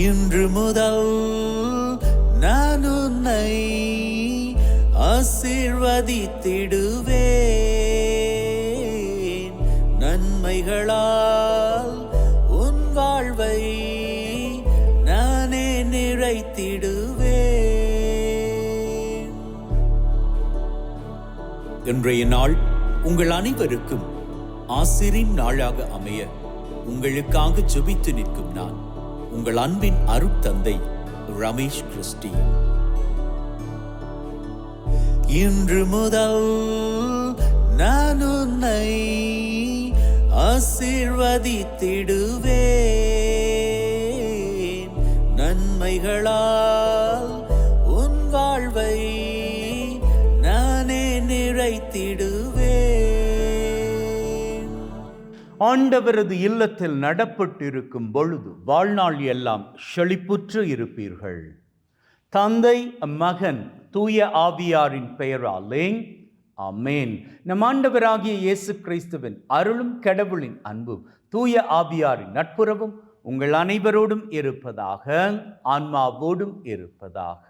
இன்று முதல் நான் உன்னை ஆசீர்வதித்திடுவேன். நன்மைகளால் உன் வாழ்வை நானே நிறைத்திடுவேன். இன்றைய நாள் உங்கள் அனைவருக்கும் ஆசிரின் நாளாக அமைய உங்களுக்காக ஜெபித்து நிற்கும் நான் உங்கள் அன்பின் அருட்தந்தை ரமேஷ் கிறிஸ்டி. இன்று முதல் நான் உன்னை ஆசீர்வதித்திடுவேன். நன்மைகளால் உன் வாழ்வை நானே நிறைத்திடுவேன். ஆண்டவரது இல்லத்தில் நடப்பட்டிருக்கும் பொழுது வாழ்நாள் எல்லாம் செழிப்புற்று இருப்பீர்கள். தந்தை, மகன், தூய ஆவியாரின் பெயராலே ஆமென். நம் ஆண்டவராகிய இயேசு கிறிஸ்துவின் அருளும் கடவுளின் அன்பும் தூய ஆவியாரின் நட்புறவும் உங்கள் அனைவரோடும் இருப்பதாக, ஆன்மாவோடும் இருப்பதாக.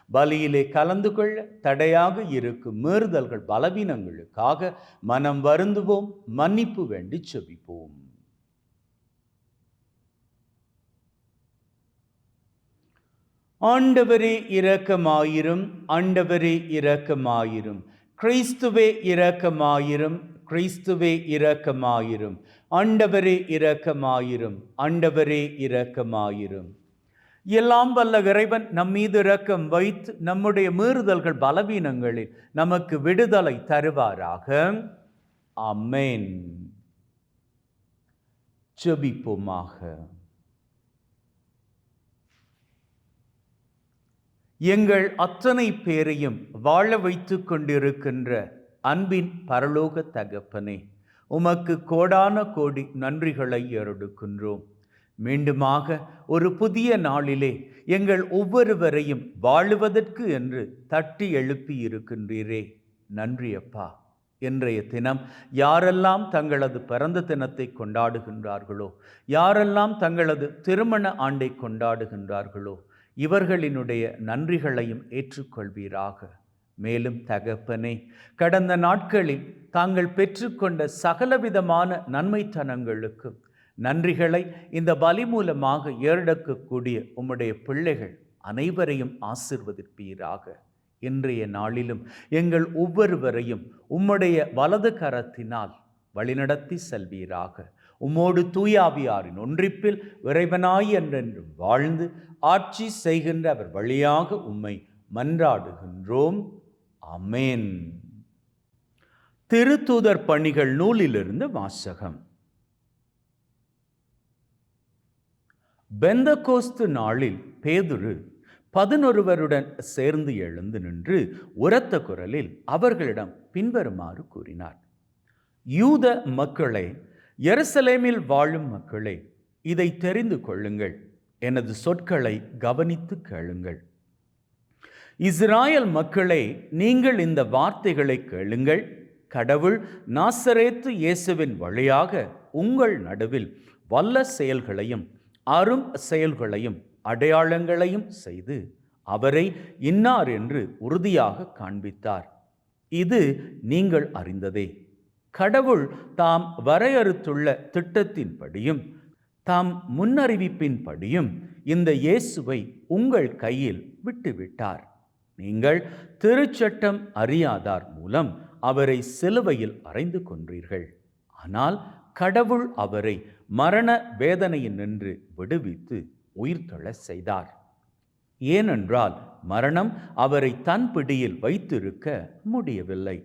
பலியிலே கலந்து கொள்ள தடையாக இருக்கும் மீறுதல்கள், பலவீனங்களுக்காக மனம் வருந்துவோம், மன்னிப்பு வேண்டி செபிப்போம். ஆண்டவரே இரக்கமாயிரும், ஆண்டவரே இரக்கமாயிரும். கிறிஸ்துவே இரக்கமாயிரும், கிறிஸ்துவே இரக்கமாயிரும். ஆண்டவரே இரக்கமாயிரும், ஆண்டவரே இரக்கமாயிரும். எல்லாம் வல்ல இறைவன் நம்மீது இரக்கம் வைத்து நம்முடைய மீறுதல்கள், பலவீனங்களில் நமக்கு விடுதலை தருவாராக. ஆமென். ஜெபிப்போமாக. எங்கள் அத்தனை பேரையும் வாழ வைத்து கொண்டிருக்கின்ற அன்பின் பரலோக தகப்பனே, உமக்கு கோடான கோடி நன்றிகளை ஏறெடுக்கின்றோம். மீண்டுமாக ஒரு புதிய நாளிலே எங்கள் ஒவ்வொருவரையும் வாழுவதற்கு என்று தட்டி எழுப்பி இருக்கின்றீரே, நன்றி அப்பா. இன்றைய தினம் யாரெல்லாம் தங்களது பிறந்த தினத்தை கொண்டாடுகின்றார்களோ, யாரெல்லாம் தங்களது திருமண ஆண்டை கொண்டாடுகின்றார்களோ, இவர்களினுடைய நன்றிகளையும் ஏற்றுக்கொள்வீராக. மேலும் தகப்பனே, கடந்த நாட்களில் தாங்கள் பெற்றுக்கொண்ட சகலவிதமான நன்மைத்தனங்களுக்கும் நன்றிகளை இந்த பலி மூலமாக ஏறெடுக்கக்கூடிய உம்முடைய பிள்ளைகள் அனைவரையும் ஆசீர்வதிப்பீராக. இன்றைய நாளிலும் எங்கள் ஒவ்வொருவரையும் உம்முடைய வலது கரத்தினால் வழிநடத்தி செல்வீராக. உம்மோடு தூயாவியாரின் ஒன்றிப்பில் இறைவனாய் என்றென்றும் வாழ்ந்து ஆட்சி செய்கின்ற அவர் வழியாக உம்மை மன்றாடுகின்றோம். ஆமென். திருத்தூதர் பணிகள் நூலிலிருந்து வாசகம். பெந்தகோஸ்து நாளில் பேதுரு 11 சேர்ந்து எழுந்து நின்று உரத்த குரலில் அவர்களிடம் பின்வருமாறு கூறினார். யூத மக்களே, எருசலேமில் வாழும் மக்களே, இதை தெரிந்து கொள்ளுங்கள். எனது சொற்களை கவனித்து கேளுங்கள். இஸ்ராயல் மக்களே, நீங்கள் இந்த வார்த்தைகளை கேளுங்கள். கடவுள் நாசரேத்து இயேசுவின் வழியாக உங்கள் நடுவில் வல்ல செயல்களையும் அரும் செயல்களையும் அடையாளங்களையும் செய்து அவரை இன்னார் என்று உறுதியாக காண்பித்தார். இது நீங்கள் அறிந்ததே. கடவுள் தாம் வரையறுத்துள்ள திட்டத்தின்படியும் தாம் முன்னறிவிப்பின்படியும் இந்த இயேசுவை உங்கள் கையில் விட்டுவிட்டார். நீங்கள் திருச்சட்டம் அறியாதார் மூலம் அவரை சிலுவையில் அறைந்து கொன்றீர்கள். ஆனால் கடவுள் அவரை மரண வேதனையினின்று விடுவித்து உயிர்த்தெழ செய்தார். ஏனென்றால் மரணம் அவரை தன் பிடியில் வைத்திருக்க முடியவில்லை.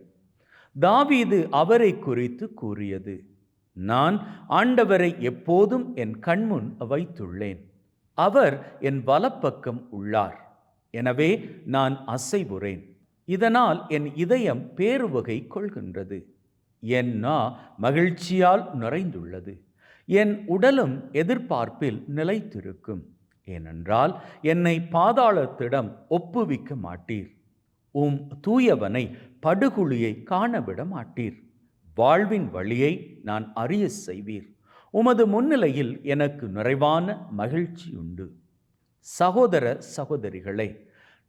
தாவீது அவரை குறித்து கூறியது, நான் ஆண்டவரை எப்போதும் என் கண்முன் வைத்துள்ளேன். அவர் என் வலப்பக்கம் உள்ளார். எனவே நான் அசைவுறேன். இதனால் என் இதயம் பேருவகை கொள்கின்றது. என் நா மகிழ்ச்சியால் நிறைந்துள்ளது. என் உடலும் எதிர்பார்ப்பில் நிலைத்திருக்கும். ஏனென்றால் என்னை பாதாளத்திடம் ஒப்புவிக்க மாட்டீர். உம் தூயவனை படுகுழியை காணவிட மாட்டீர். வாழ்வின் வழியை நான் அறிய செய்வீர். உமது முன்னிலையில் எனக்கு நிறைவான மகிழ்ச்சி உண்டு. சகோதர சகோதரிகளே,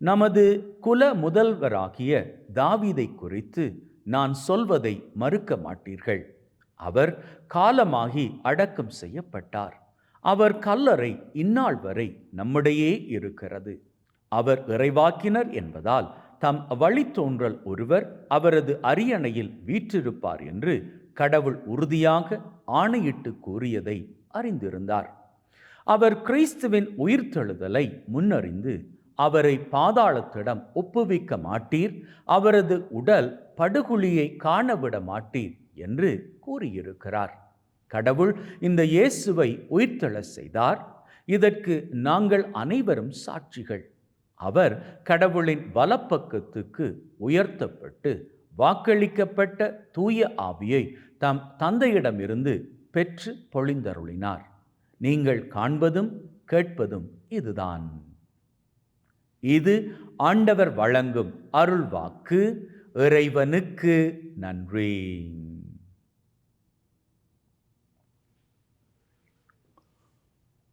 நமது குல முதல்வராகிய தாவீதை குறித்து நான் சொல்வதை மறுக்க மாட்டீர்கள். அவர் காலமாகி அடக்கம் செய்யப்பட்டார். அவர் கல்லறை இந்நாள் வரை நம்மிடையே இருக்கிறது. அவர் இறைவாக்கினர் என்பதால் தம் வழித்தோன்றல் ஒருவர் அவரது அரியணையில் வீற்றிருப்பார் என்று கடவுள் உறுதியாக ஆணையிட்டு கூறியதை அறிந்திருந்தார். அவர் கிறிஸ்துவின் உயிர்த்தெழுதலை முன்னறிந்து அவரை பாதாளத்திடம் ஒப்புவிக்க மாட்டீர், அவரது உடல் படுகுழியை காணவிட மாட்டீர் என்று கூறியிருக்கிறார். கடவுள் இந்த இயேசுவை உயிர்த்தெழ செய்தார். இதற்கு நாங்கள் அனைவரும் சாட்சிகள். அவர் கடவுளின் வலப்பக்கத்துக்கு உயர்த்தப்பட்டு வாக்களிக்கப்பட்ட தூய ஆவியை தம் தந்தையிடமிருந்து பெற்று பொழிந்தருளினார். நீங்கள் காண்பதும் கேட்பதும் இதுதான். இது ஆண்டவர் வழங்கும் அருள்வாக்கு. இறைவனுக்கு நன்றி.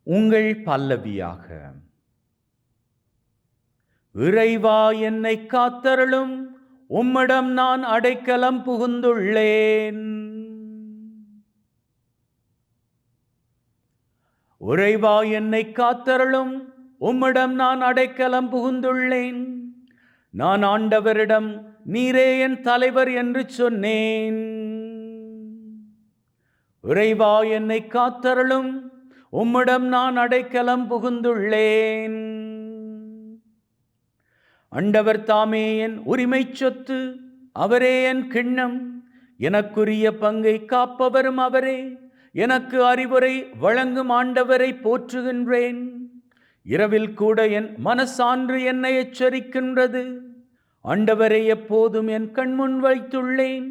உங்கள் பல்லவியாக: இறைவா, என்னை காத்தருளும், உம்மிடம் நான் அடைக்கலம் புகுந்துள்ளேன். இறைவா, என்னை காத்தருளும், உம்மிடம் நான் அடைக்கலம் புகுந்துள்ளேன். நான் ஆண்டவரிடம் நீரே என் தலைவர் என்று சொன்னேன். இறைவா, என்னை காத்தருளும், உம்மிடம் நான் அடைக்கலம் புகுந்துள்ளேன். ஆண்டவர் தாமே என் உரிமை சொத்து, அவரே என் கிண்ணம். எனக்குரிய பங்கை காப்பவரும் அவரே. எனக்கு அறிவுரை வழங்கும் ஆண்டவரை போற்றுகின்றேன். இரவில் கூட என் மனசான்று என்னை எச்சரிக்கின்றது. ஆண்டவரை எப்போதும் என் கண்முன் வைத்துள்ளேன்.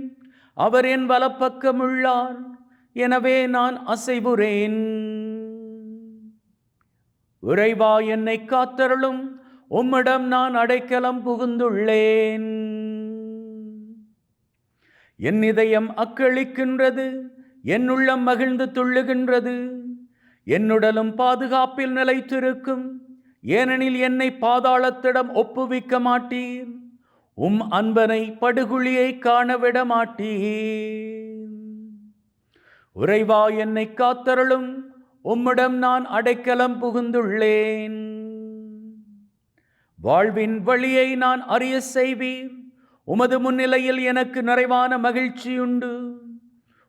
அவர் என் வலப்பக்கம் உள்ளார், எனவே நான் அசைவுறேன். இறைவா, என்னை காத்தருளும், உம்மிடம் நான் அடைக்கலம் புகுந்துள்ளேன். என் இதயம் அக்களிக்கின்றது, என் உள்ளம் மகிழ்ந்து துள்ளுகின்றது. என்னுடலும் பாதுகாப்பில் நிலைத்திருக்கும், ஏனெனில் என்னை பாதாளத்திடம் ஒப்புவிக்க மாட்டீர். உம் அன்பனை படுகுழியை காணவிட மாட்டீர். இறைவா, என்னை காத்தருளும், உம்மிடம் நான் அடைக்கலம் புகுந்துள்ளேன். வாழ்வின் வழியை நான் அறிய செய்வீர். உமது முன்னிலையில் எனக்கு நிறைவான மகிழ்ச்சியுண்டு.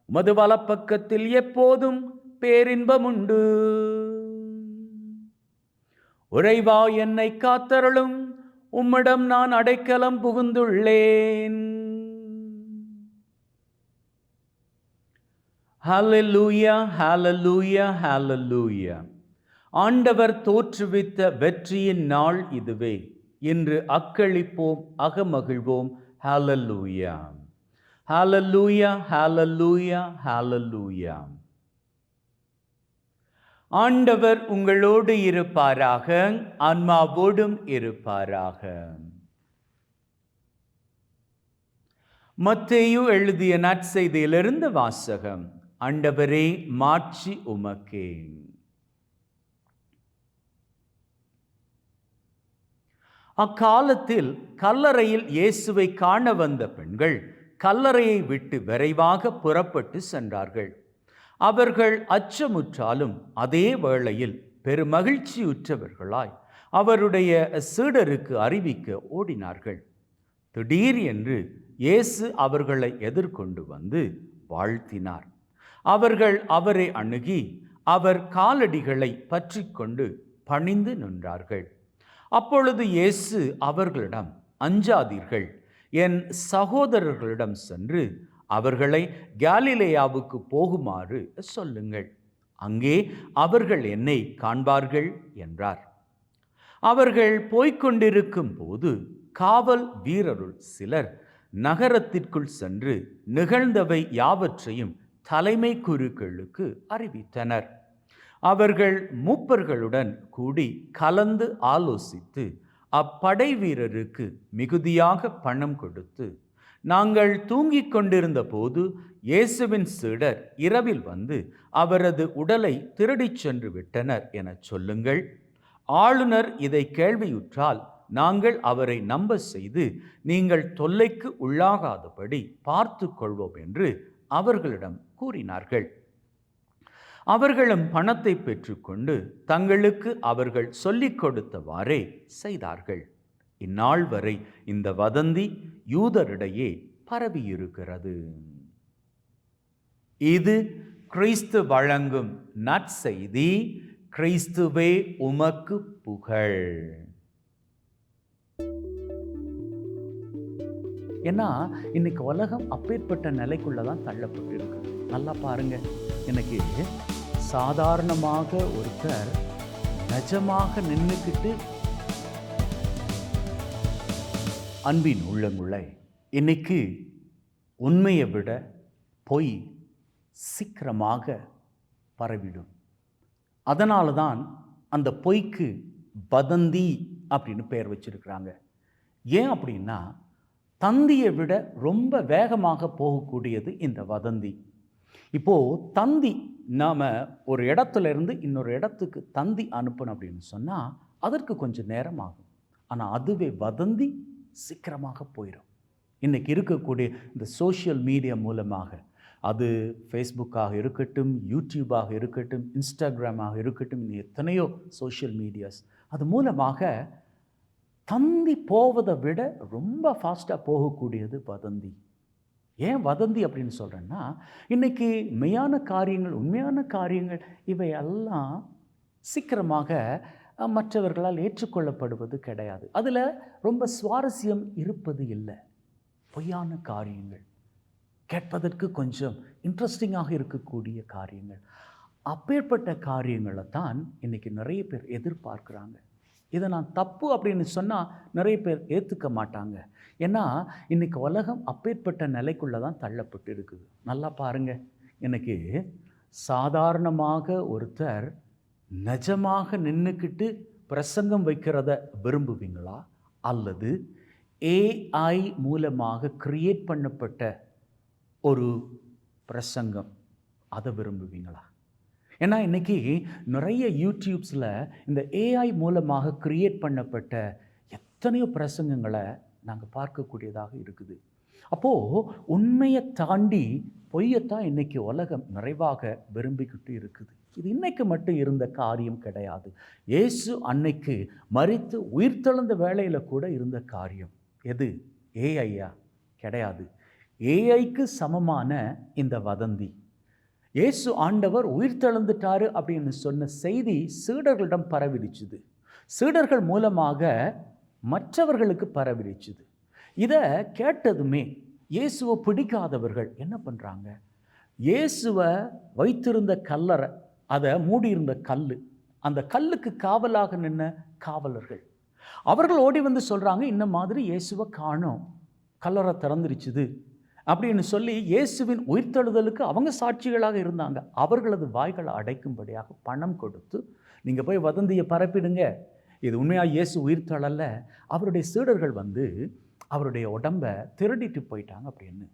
உமது வலப்பக்கத்தில் எப்போதும் பேரின்பமுண்டு. இறைவா, என்னை காத்தருளும், உம்மிடம் நான் அடைக்கலம் புகுந்துள்ளேன். ஹல்லேலூயா, ஹல்லேலூயா, ஹல்லேலூயா. ஆண்டவர் தோற்றுவித்த வெற்றியின் நாள் இதுவே. இன்று அக்களிப்போம், அகமகிழ்வோம். ஹல்லேலூயா, ஹல்லேலூயா, ஹல்லேலூயா, ஹல்லேலூயா. ஆண்டவர் உங்களோடு இருப்பாராக, ஆன்மாவோடும் இருப்பாராக. மத்தேயு எழுதிய நற்செய்தியிலிருந்து வாசகம். ஆண்டவரே, மாட்சி உமக்கே. அக்காலத்தில் கல்லறையில் இயேசுவை காண வந்த பெண்கள் கல்லறையை விட்டு விரைவாக புறப்பட்டு சென்றார்கள். அவர்கள் அச்சமுற்றாலும் அதே வேளையில் பெருமகிழ்ச்சியுற்றவர்களாய் அவருடைய சீடருக்கு அறிவிக்க ஓடினார்கள். திடீர் என்று இயேசு அவர்களை எதிர்கொண்டு வந்து வாழ்த்தினார். அவர்கள் அவரை அணுகி அவர் காலடிகளை பற்றி கொண்டு பணிந்து நின்றார்கள். அப்பொழுது இயேசு அவர்களிடம், அஞ்சாதீர்கள், என் சகோதரர்களிடம் சென்று அவர்களை காலிலேயாவுக்கு போகுமாறு சொல்லுங்கள். அங்கே அவர்கள் என்னை காண்பார்கள் என்றார். அவர்கள் போய்கொண்டிருக்கும் போது காவல் வீரருள் சிலர் நகரத்திற்குள் சென்று நிகழ்ந்தவை யாவற்றையும் தலைமை குருக்களுக்கு அறிவித்தனர். அவர்கள் மூப்பர்களுடன் கூடி கலந்து ஆலோசித்து அப்படை வீரருக்கு மிகுதியாக பணம் கொடுத்து, நாங்கள் தூங்கிக் கொண்டிருந்த போது இயேசுவின் சீடர் இரவில் வந்து அவரது உடலை திருடிச் சென்று விட்டனர் என சொல்லுங்கள். ஆளுநர் இதை கேள்வியுற்றால் நாங்கள் அவரை நம்ப செய்து நீங்கள் தொல்லைக்கு உள்ளாகாதபடி பார்த்து கொள்வோம் என்று அவர்களிடம் கூறினார்கள். அவர்களும் பணத்தை பெற்றுக்கொண்டு தங்களுக்கு அவர்கள் சொல்லிக் கொடுத்தவாறே செய்தார்கள். இந்நாள் வரை இந்த வதந்தி யூதரிடையே பரவியிருக்கிறது. இது கிறிஸ்து வழங்கும் நற்செய்தி. கிறிஸ்துவே உமக்கு புகழ். ஏன்னா இன்னைக்கு உலகம் அப்பேற்பட்ட நிலைக்குள்ளதான் தள்ளப்பட்டு இருக்கு. நல்லா பாருங்க, இன்னைக்கு சாதாரணமாக ஒருத்தர் நிஜமாக நின்றுக்கிட்டு, அன்பின் உள்ளங்குள்ளே, இன்னைக்கு உண்மையை விட பொய் சீக்கிரமாக பரவிடும். அதனால தான் அந்த பொய்க்கு வதந்தி அப்படின்னு பெயர் வச்சிருக்கிறாங்க. ஏன் அப்படின்னா, தந்தியை விட ரொம்ப வேகமாக போகக்கூடியது இந்த வதந்தி. இப்போது தந்தி, நாம் ஒரு இடத்துல இருந்து இன்னொரு இடத்துக்கு தந்தி அனுப்பணும் அப்படின்னு சொன்னால் அதற்கு கொஞ்சம் நேரம் ஆகும். ஆனால் அதுவே வதந்தி சீக்கிரமாக போயிடும். இன்றைக்கி இருக்கக்கூடிய இந்த சோஷியல் மீடியா மூலமாக, அது ஃபேஸ்புக்காக இருக்கட்டும், யூடியூபாக இருக்கட்டும், இன்ஸ்டாகிராமாக இருக்கட்டும், இன்னும் எத்தனையோ சோஷியல் மீடியாஸ், அது மூலமாக தந்தி போவதை விட ரொம்ப ஃபாஸ்ட்டாக போகக்கூடியது வதந்தி. ஏன் வதந்தி அப்படின்னு சொல்கிறேன்னா, இன்றைக்கி மெய்யான காரியங்கள், உண்மையான காரியங்கள் இவையெல்லாம் சீக்கிரமாக மற்றவர்களால் ஏற்றுக்கொள்ளப்படுவது கிடையாது. அதில் ரொம்ப சுவாரஸ்யம் இருப்பது இல்லை. பொய்யான காரியங்கள், கேட்பதற்கு கொஞ்சம் இன்ட்ரெஸ்டிங்காக இருக்கக்கூடிய காரியங்கள், அப்பேற்பட்ட காரியங்களை தான் இன்றைக்கி நிறைய பேர் எதிர்பார்க்குறாங்க. இதை நான் தப்பு அப்படின்னு சொன்னால் நிறைய பேர் ஏற்றுக்க மாட்டாங்க. ஏன்னா இன்றைக்கி உலகம் அப்பேற்பட்ட நிலைக்குள்ளே தான் தள்ளப்பட்டு இருக்குது. நல்லா பாருங்கள், எனக்கு சாதாரணமாக ஒருத்தர் நிஜமாக நின்றுக்கிட்டு பிரசங்கம் வைக்கிறத விரும்புவீங்களா, அல்லது ஏஐ மூலமாக கிரியேட் பண்ணப்பட்ட ஒரு பிரசங்கம் அதை விரும்புவீங்களா? ஏன்னா இன்றைக்கி நிறைய யூடியூப்ஸில் இந்த ஏஐ மூலமாக கிரியேட் பண்ணப்பட்ட எத்தனையோ பிரசங்கங்களை நாங்கள் பார்க்கக்கூடியதாக இருக்குது. அப்போது உண்மையை தாண்டி பொய்யத்தான் இன்றைக்கி உலகம் நிறைவாக விரும்பிக்கிட்டு இருக்குது. இது இன்றைக்கு மட்டும் இருந்த காரியம் கிடையாது. இயேசு அன்னைக்கு மரித்து உயிர்த்தெழுந்த வேளையில் கூட இருந்த காரியம். எது? ஏஐயா? கிடையாது. ஏஐக்கு சமமான இந்த வதந்தி. இயேசு ஆண்டவர் உயிர்த்தெழுந்துட்டாரு அப்படின்னு சொன்ன செய்தி சீடர்களிடம் பரவிடுச்சுது. சீடர்கள் மூலமாக மற்றவர்களுக்கு பரவிடுச்சுது. இதை கேட்டதுமே இயேசுவை பிடிக்காதவர்கள் என்ன பண்ணுறாங்க? இயேசுவை வைத்திருந்த கல்லறை, அதை மூடியிருந்த கல், அந்த கல்லுக்கு காவலாக நின்ன காவலர்கள், அவர்கள் ஓடி வந்து சொல்கிறாங்க, இந்த மாதிரி இயேசுவை காணோம், கல்லறை திறந்துருச்சுது அப்படின்னு சொல்லி இயேசுவின் உயிர்த்தெழுதலுக்கு அவங்க சாட்சிகளாக இருந்தாங்க. அவர்களது வாய்களை அடைக்கும்படியாக பணம் கொடுத்து, நீங்கள் போய் வதந்தியை பரப்பிடுங்க, இது உண்மையாக இயேசு உயிர்த்தெழல, அவருடைய சீடர்கள் வந்து அவருடைய உடம்பை திருடிட்டு போயிட்டாங்க அப்படின்னு.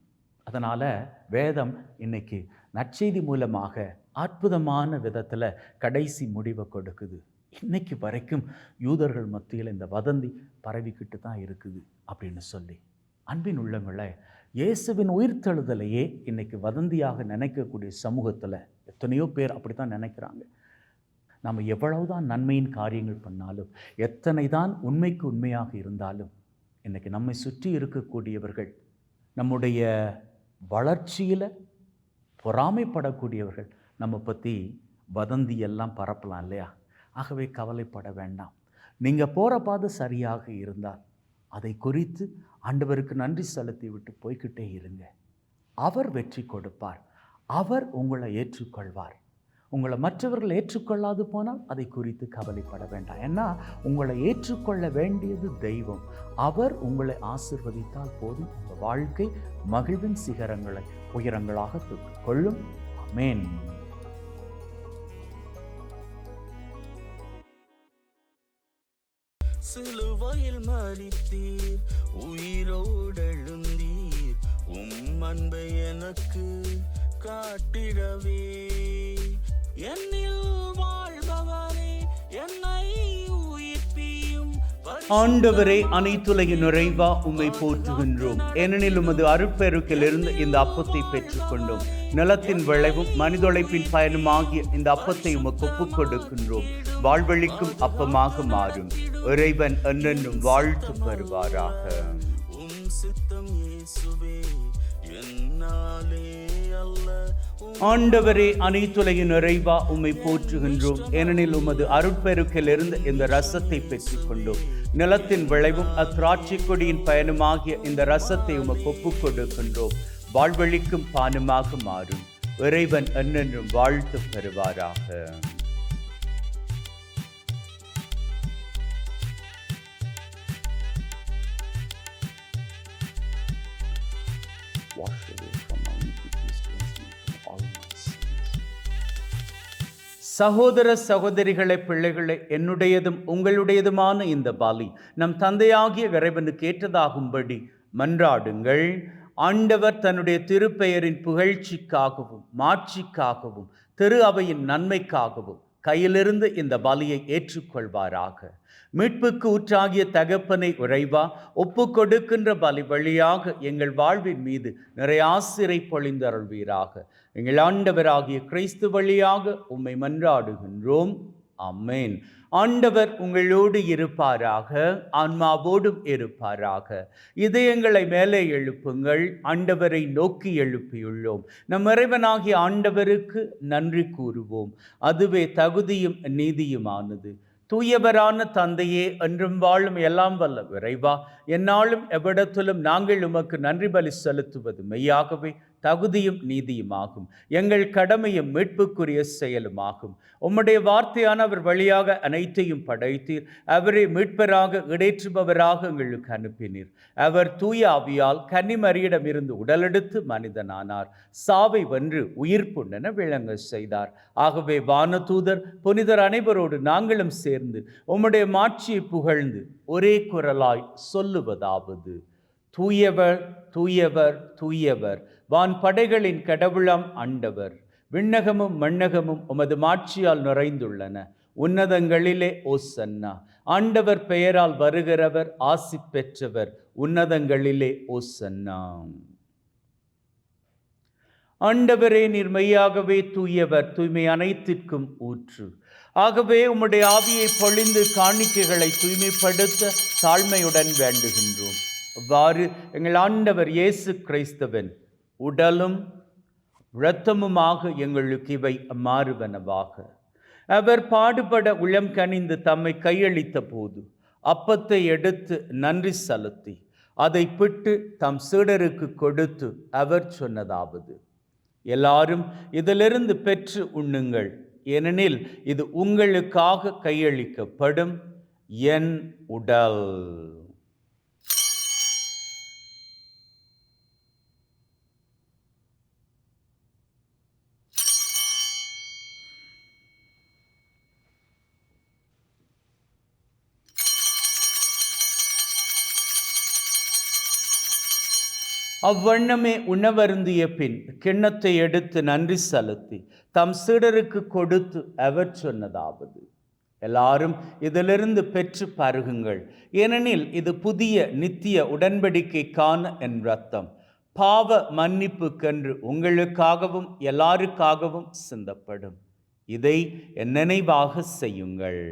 அதனால் வேதம் இன்னைக்கு நற்செய்தி மூலமாக அற்புதமான விதத்தில் கடைசி முடிவை கொடுக்குது. இன்னைக்கு வரைக்கும் யூதர்கள் மத்தியில் இந்த வதந்தி பரவிக்கிட்டு தான் இருக்குது அப்படின்னு சொல்லி, அன்பின் உள்ளங்களை, இயேசுவின் உயிர்த்தெழுதலையே இன்னைக்கு வதந்தியாக நினைக்கக்கூடிய சமூகத்தில் எத்தனையோ பேர் அப்படி தான் நினைக்கிறாங்க. நம்ம எவ்வளவுதான் நன்மையின் காரியங்கள் பண்ணாலும், எத்தனை தான் உண்மைக்கு உண்மையாக இருந்தாலும், இன்றைக்கி நம்மை சுற்றி இருக்கக்கூடியவர்கள், நம்முடைய வளர்ச்சியில் பொறாமைப்படக்கூடியவர்கள் நம்ம பற்றி வதந்தியெல்லாம் பரப்பலாம் இல்லையா? ஆகவே கவலைப்பட வேண்டாம். நீங்கள் போகிற பாதை சரியாக இருந்தால் அதை குறித்து ஆண்டவருக்கு நன்றி செலுத்தி விட்டு போய்கிட்டே இருங்க. அவர் வெற்றி கொடுப்பார். அவர் உங்களை ஏற்றுக்கொள்வார். உங்களை மற்றவர்கள் ஏற்றுக்கொள்ளாது போனால் அதை குறித்து கவலைப்பட வேண்டாம். ஏன்னா உங்களை ஏற்றுக்கொள்ள வேண்டியது தெய்வம். அவர் உங்களை ஆசீர்வதித்தால் போதும். உங்கள் வாழ்க்கை மகிழ்வின் சிகரங்களை உயரங்களாக தொட்டுக் கொள்ளும். ஆமென். சிலுவையில் மரித்தீர், உயிரோடெழுந்தீர், அன்பை எனக்கு காட்டிடவே. என்னில் வாழ்பவரே என்னை ஆண்டவரே, அனைத்துலகின் நிறைவா உம்மை போற்றுகின்றோம். ஏனெனில் உமது அருட்பெருக்கிலிருந்து இந்த அப்பத்தை பெற்றுக்கொண்டோம். நிலத்தின் விளைவும் மனிதொழைப்பின் பயனுமாகிய இந்த அப்பத்தை உமக்கு ஒப்புக் கொடுக்கின்றோம். வாழ்வழிக்கும் அப்பமாக மாறும். இறைவன் என்றென்றும் வாழ்த்து பெறுவாராக. சித்தம் இயேசுவே என்னாலே அல்ல. ஆண்டவரே, அனைத்துலகின் நிறைவா உம்மை போற்றுகின்றோம். ஏனெனில் உமது அருட்பெருக்கிலிருந்து இந்த ரசத்தை பெற்றுக்கொண்டோம். நிலத்தின் விளைவும் அத்திராட்சை கொடியின் பயனுமாகிய இந்த ரசத்தை உமக்கு ஒப்புக் கொடுக்கின்றோம். வாழ்வழிக்கும் பானமாக மாறும். இறைவன் என்றென்றும் வாழ்த்து பெறுவாராக. சகோதர சகோதரிகளை, பிள்ளைகளை, என்னுடையதும் உங்களுடையதுமான இந்த பலி நம் தந்தையாகிய இறைவனுக்கு ஏற்றதாகும்படி மன்றாடுங்கள். ஆண்டவர் தன்னுடைய திருப்பெயரின் புகழ்ச்சிக்காகவும் மாட்சிக்காகவும் திரு அவையின் நன்மைக்காகவும் கையிலிருந்து இந்த பலியை ஏற்றுக்கொள்வாராக. மீட்புக்கு ஊற்றாகிய தகப்பனை இறைவா, ஒப்பு கொடுக்கின்ற பலி வழியாக எங்கள் வாழ்வின் மீது நிறைய ஆசிரை பொழிந்தருள்வீராக. எங்கள் ஆண்டவராகிய கிறிஸ்து வழியாக உம்மை மன்றாடுகின்றோம். ஆமென். ஆண்டவர் உங்களோடு இருப்பாராக, ஆன்மாவோடும் இருப்பாராக. இதயங்களை மேலே எழுப்புங்கள். ஆண்டவரை நோக்கி எழுப்பியுள்ளோம். நம் இறைவனாகிய ஆண்டவருக்கு நன்றி கூறுவோம். அதுவே தகுதியும் நீதியுமானது. தூயவரான தந்தையே, என்றும் வாழும் எல்லாம் வல்ல இறைவா, எந்நாளும் எவ்விடத்திலும் நாங்கள் உமக்கு நன்றி பலி செலுத்துவது மெய்யாகவே தகுதியும் நீதியுமாகும். எங்கள் கடமையும் மீட்புக்குரிய செயலுமாகும். உம்முடைய வார்த்தையான அவர் வழியாக அனைத்தையும் படைத்தீர். அவரை மீட்பராக இடேற்றுபவராக எங்களுக்கு அனுப்பினீர். அவர் தூய ஆவியால் கன்னிமரியிடமிருந்து உடலெடுத்து மனிதனானார். சாவை வென்று உயிர்ப்புண்டென விளங்க செய்தார். ஆகவே வானதூதர் புனிதர் அனைவரோடு நாங்களும் சேர்ந்து உம்முடைய மாட்சியை புகழ்ந்து ஒரே குரலாய் சொல்லுவதாவது: தூயவர், தூயவர், தூயவர், வான் படைகளின் கடவுளாம் ஆண்டவர். விண்ணகமும் மண்ணகமும் உமது மாட்சியால் நிறைந்துள்ளன. உன்னதங்களிலே ஓசன்னா. ஆண்டவர் பெயரால் வருகிறவர் ஆசி பெற்றவர். உன்னதங்களிலே ஓசன்னா. ஆண்டவரே, நீர் மெய்யாகவே தூயவர், தூய்மை அனைத்திற்கும் ஊற்று. ஆகவே உம்முடைய ஆவியை பொழிந்து காணிக்கைகளை தூய்மைப்படுத்த தாழ்மையுடன் வேண்டுகின்றோம். அவ்வாறு எங்கள் ஆண்டவர் இயேசு கிறிஸ்துவின் உடலும் இரத்தமுமாக எங்களுக்கு இவை மாறுவனவாக. அவர் பாடுபட உளம் கனிந்து தம்மை கையளித்த போது அப்பத்தை எடுத்து நன்றி செலுத்தி அதை பிட்டு தம் சீடருக்கு கொடுத்து அவர் சொன்னதாவது: எல்லாரும் இதிலிருந்து பெற்று உண்ணுங்கள், ஏனெனில் இது உங்களுக்காக கையளிக்கப்படும் என் உடல். அவ்வண்ணமே உணவருந்திய பின் கிண்ணத்தை எடுத்து நன்றி செலுத்தி தம் சீடருக்கு கொடுத்து அவர் சொன்னதாவது: எல்லாரும் இதிலிருந்து பெற்று பருகுங்கள், ஏனெனில் இது புதிய நித்திய உடன்படிக்கைக்கான என் இரத்தம், பாவ மன்னிப்புக்கென்று உங்களுக்காகவும் எல்லாருக்காகவும் சிந்தப்படும். இதை என் நினைவாக செய்யுங்கள்.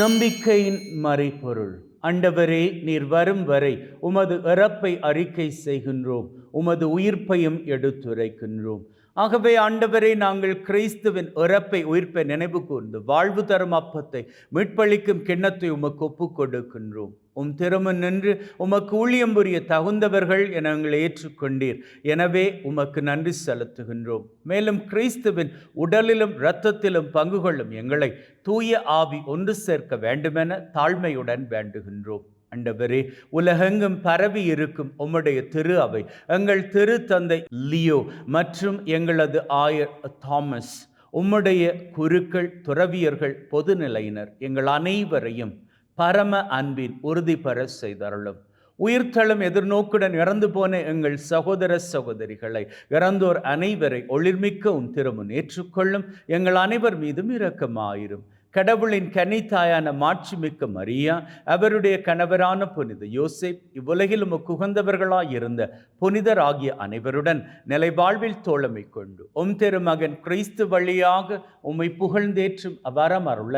நம்பிக்கையின் மறைபொருள். ஆண்டவரே, நீர் வரும் வரை உமது இறப்பை அறிக்கை செய்கின்றோம், உமது உயிர்ப்பையும் எடுத்துரைக்கின்றோம். ஆகவே ஆண்டவரே, நாங்கள் கிறிஸ்துவின் இறப்பை உயிர்ப்பை நினைவு கூர்ந்து வாழ்வு தரும் அப்பத்தை மீட்பளிக்கும் கிண்ணத்தை உமக்கு ஒப்புக் கொடுக்கின்றோம். உம் திருமன் நின்று உமக்கு ஊழியம் புரிய தகுந்தவர்கள் என நாங்கள் ஏற்றுக்கொண்டீர். எனவே உமக்கு நன்றி செலுத்துகின்றோம். மேலும் கிறிஸ்துவின் உடலிலும் இரத்தத்திலும் பங்கு கொள்ளும் எங்களை தூய ஆவி ஒன்று சேர்க்க வேண்டுமென தாழ்மையுடன் வேண்டுகின்றோம். ஆண்டவரே, உலகெங்கும் பரவி இருக்கும் உம்முடைய திரு அவை எங்கள் திரு தந்தை லியோ மற்றும் எங்களது ஆயர் தாமஸ் உம்முடைய குருக்கள், துறவியர்கள், பொதுநிலையினர் எங்கள் அனைவரையும் பரம அன்பின் உறுதி பெற செய்தருளும். உயிர்த்தளம் எதிர்நோக்குடன் இறந்து போன எங்கள் சகோதர சகோதரிகளை, இறந்தோர் அனைவரை ஒளிர்மிக்க உம் திருமுன் ஏற்றுக்கொள்ளும். எங்கள் அனைவர் மீதும் இரக்கமாயிரும். கடவுளின் கன்னித்தாயான மாட்சிமிக்க மரியா, அவருடைய கணவரான புனித யோசேப், இவ்வுலகில் உமக்கு உகந்தவர்களாயிருந்த புனிதராகிய அனைவருடன் நிலைவாழ்வில் தோழமை கொண்டு உம் திருமகன் கிறிஸ்து வழியாக உம்மை புகழ்ந்தேற்றும் அபாரம் அருள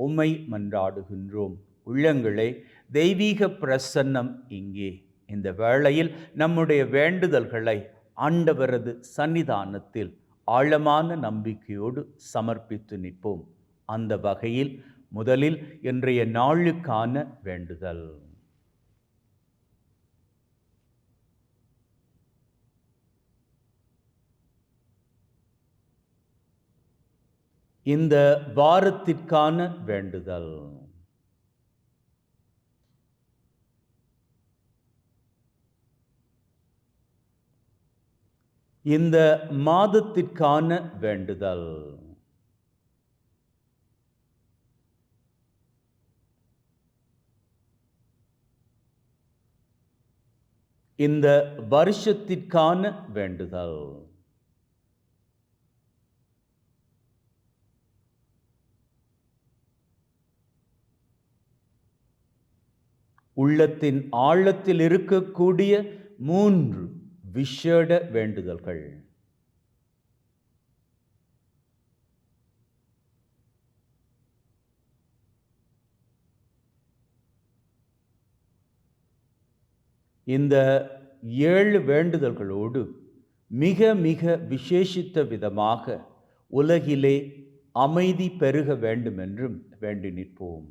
உம்மை மன்றாடுகின்றோம். உள்ளங்களே, தெய்வீக பிரசன்னம் இங்கே. இந்த வேளையில் நம்முடைய வேண்டுதல்களை ஆண்டவரது சன்னிதானத்தில் ஆழமான நம்பிக்கையோடு சமர்ப்பித்து நிற்போம். அந்த வகையில் முதலில் இன்றைய நாளுக்கான வேண்டுதல். இந்த வாரத்திற்கான வேண்டுதல். இந்த மாதத்திற்கான வேண்டுதல். இந்த வருஷத்திற்கான வேண்டுதல். உள்ளத்தின் ஆழத்தில் இருக்கக்கூடிய 3 விசேட வேண்டுதல்கள். இந்த 7 வேண்டுதல்களோடு மிக மிக விசேஷித்த விதமாக உலகிலே அமைதி பெருக வேண்டும் என்றும் வேண்டி நிற்போம்.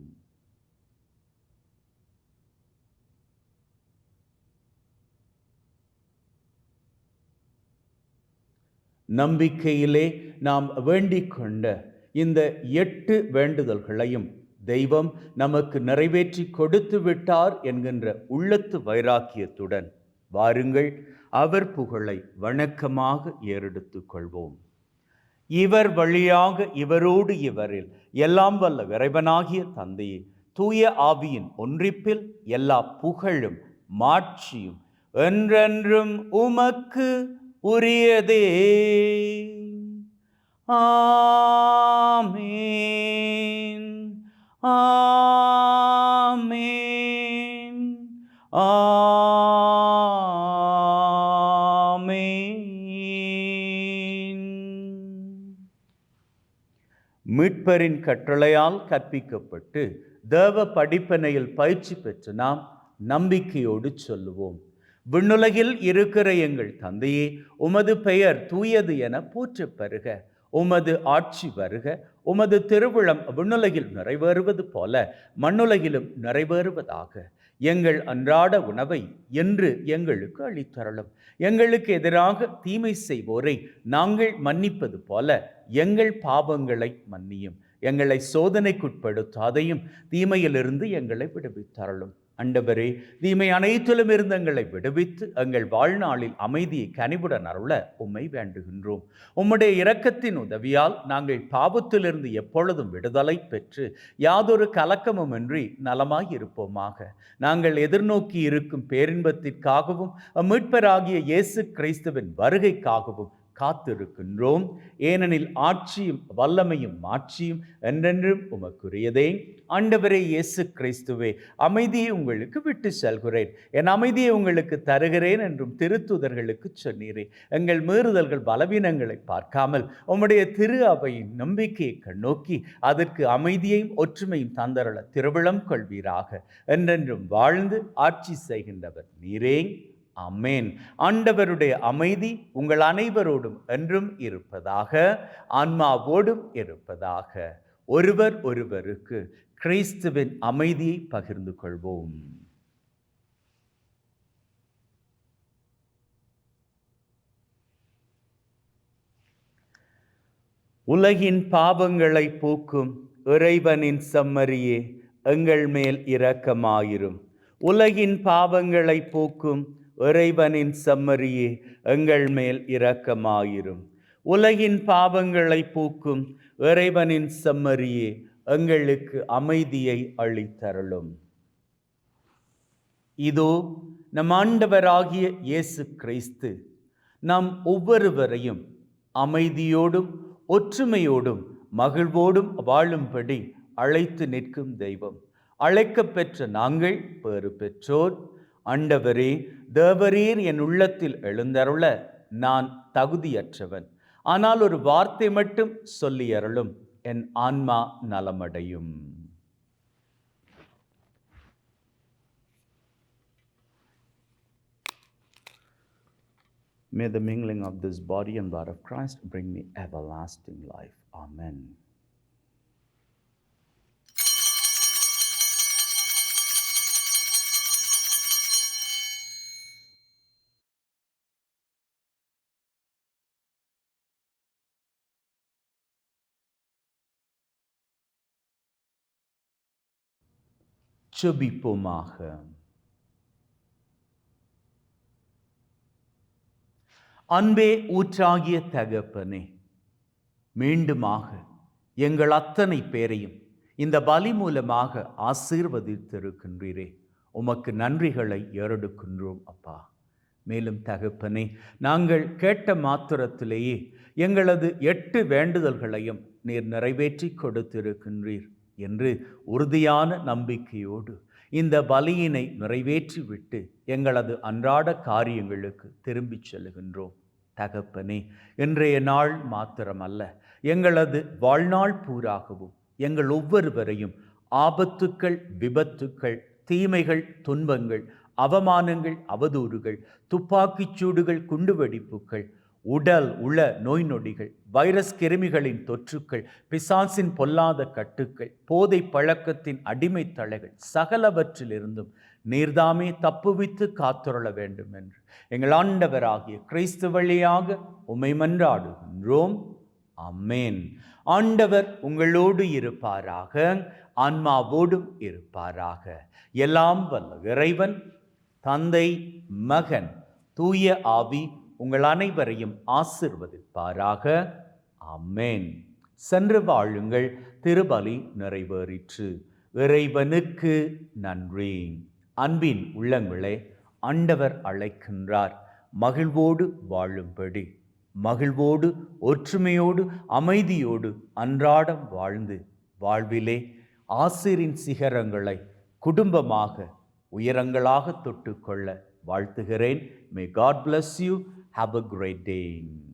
நம்பிக்கையிலே நாம் வேண்டிக் கொண்ட இந்த 8 வேண்டுதல்களையும் தெய்வம் நமக்கு நிறைவேற்றி கொடுத்து விட்டார் என்கின்ற உள்ளத்து வைராக்கியத்துடன் வாருங்கள், அவர் புகழை வணக்கமாக ஏறெடுத்துக் கொள்வோம். இவர் வழியாக, இவரோடு, இவரில் எல்லாம் வல்ல இறைவனாகிய தந்தையே, தூய ஆவியின் ஒன்றிப்பில் எல்லா புகழும் மாட்சியும் என்றென்றும் உமக்கு உரியதே. ஆமென், ஆமென், ஆமென். மீட்பரின் கட்டளையால் கற்பிக்கப்பட்டு தேவ படிப்பனையில் பயிற்சி பெற்று நாம் நம்பிக்கையோடு சொல்லுவோம். விண்ணுலகில் இருக்கிற எங்கள் தந்தையே, உமது பெயர் தூயது என போற்றப் பெறுக. உமது ஆட்சி வருக. உமது திருவுளம் விண்ணுலகில் நிறைவேறுவது போல மண்ணுலகிலும் நிறைவேறுவதாக. எங்கள் அன்றாட உணவை இன்று எங்களுக்கு அளித்தருளும். எங்களுக்கு எதிராக தீமை செய்வோரை நாங்கள் மன்னிப்பது போல எங்கள் பாவங்களை மன்னியும். எங்களை சோதனைக்குட்படுத்தாதையும் தீமையிலிருந்து எங்களை விடுவித்தருளும். ஆண்டவரே, தீமை அனைத்திலும் இருந்து எங்களை விடுவித்து எங்கள் வாழ்நாளில் அமைதியை கனிவுடன் அருள உம்மை வேண்டுகின்றோம். உம்முடைய இரக்கத்தின் உதவியால் நாங்கள் பாவத்திலிருந்து எப்பொழுதும் விடுதலை பெற்று யாதொரு கலக்கமுமின்றி நலமாய் இருப்போமாக. நாங்கள் எதிர்நோக்கி இருக்கும் பேரின்பத்திற்காகவும் மீட்பராகிய இயேசு கிறிஸ்துவின் வருகைக்காகவும் காத்திருக்கின்றோம். ஏனெனில் ஆட்சியும் வல்லமையும் மாட்சியும் என்றென்றும் உமக்குரியதே. ஆண்டவரே இயேசு கிறிஸ்துவே, அமைதியை உங்களுக்கு விட்டு செல்கிறேன், என் அமைதியை உங்களுக்கு தருகிறேன் என்றும் திருத்தூதர்களுக்கு சொன்னீரே. எங்கள் மீறுதல்கள் பலவீனங்களை பார்க்காமல் உம்முடைய திரு அவையின் நம்பிக்கையை கண்ணோக்கி அதற்கு அமைதியையும் ஒற்றுமையும் தந்தருள திருவிழம் கொள்வீராக. என்றென்றும் வாழ்ந்து ஆட்சி செய்கின்றவர் நீரே. ஆமென். ஆண்டவருடைய அமைதி உங்கள் அனைவரோடும் என்றும் இருப்பதாக, ஆன்மாவோடும் இருப்பதாக. ஒருவர் ஒருவருக்கு கிறிஸ்துவின் அமைதியை பகிர்ந்து கொள்வோம். உலகின் பாவங்களை போக்கும் இறைவனின் செம்மறியே, எங்கள் மேல் இரக்கமாயிரும். உலகின் பாவங்களை போக்கும் இறைவனின் செம்மறியே, எங்கள் மேல் இரக்கமாயிரும். உலகின் பாவங்களை போக்கும் இறைவனின் செம்மறியே, எங்களுக்கு அமைதியை அளித்தருளும். இதோ நம் ஆண்டவராகிய இயேசு கிறிஸ்து நம் ஒவ்வொருவரையும் அமைதியோடும் ஒற்றுமையோடும் மகிழ்வோடும் வாழும்படி அழைத்து நிற்கும் தெய்வம். அழைக்கப் பெற்ற நாங்கள் பேறு பெற்றோர். ஆண்டவரே, தேவரீர் என் உள்ளத்தில் எழுந்தருள நான் தகுதியற்றவன். ஆனால் ஒரு வார்த்தை மட்டும் சொல்லி அருளும், என் ஆன்மா நலமடையும். May the mingling of this body and blood of Christ bring me everlasting life. Amen. ஜெபிப்போமாக. அன்பே ஊற்றாகிய தகப்பனே, மீண்டுமாக எங்கள் அத்தனை பேரையும் இந்த பலி மூலமாக ஆசீர்வதித்திருக்கின்றீரே, உமக்கு நன்றிகளை ஏறெடுக்கின்றோம் அப்பா. மேலும் தகப்பனே, நாங்கள் கேட்ட மாத்திரத்திலேயே எங்களது 8 வேண்டுதல்களையும் நீர் நிறைவேற்றி கொடுத்திருக்கின்றீர் என்று உறுதியான நம்பிக்கையோடு இந்த பலியினை நிறைவேற்றிவிட்டு எங்களது அன்றாட காரியங்களுக்கு திரும்பிச் செல்கின்றோம். தகப்பனே, இன்றைய நாள் மாத்திரமல்ல, எங்களது வாழ்நாள் பூராகவும் எங்கள் ஒவ்வொருவரையும் ஆபத்துக்கள், விபத்துக்கள், தீமைகள், துன்பங்கள், அவமானங்கள், அவதூறுகள், துப்பாக்கிச்சூடுகள், குண்டுவெடிப்புகள், உடல் உள நோய் நொடிகள், வைரஸ் கிருமிகளின் தொற்றுக்கள், பிசாசின் பொல்லாத கட்டுக்கள், போதை பழக்கத்தின் அடிமை தலைகள் சகலவற்றிலிருந்தும் நீர்தாமே தப்புவித்து காத்துருள வேண்டும் என்று எங்கள் ஆண்டவராகிய கிறிஸ்து வழியாக உம்மை மன்றாடுகின்றோம். ஆமென். ஆண்டவர் உங்களோடு இருப்பாராக, ஆன்மாவோடும் இருப்பாராக. எல்லாம் வல்ல இறைவன் தந்தை, மகன், தூய ஆவி உங்கள் அனைவரையும் ஆசீர்வதிப்பாராக. ஆமென். சென்று வாழுங்கள். திருபலி நிறைவேறிற்று. இறைவனுக்கு நன்றி. அன்பின் உள்ளங்களே, ஆண்டவர் அழைக்கின்றார் மகிழ்வோடு வாழும்படி. மகிழ்வோடு, ஒற்றுமையோடு, அமைதியோடு அன்றாடம் வாழ்ந்து வாழ்விலே ஆசீரின் சிகரங்களை குடும்பமாக உயரங்களாக தொட்டுக்கொள்ள வாழ்த்துகிறேன். May God bless you. Have a great day.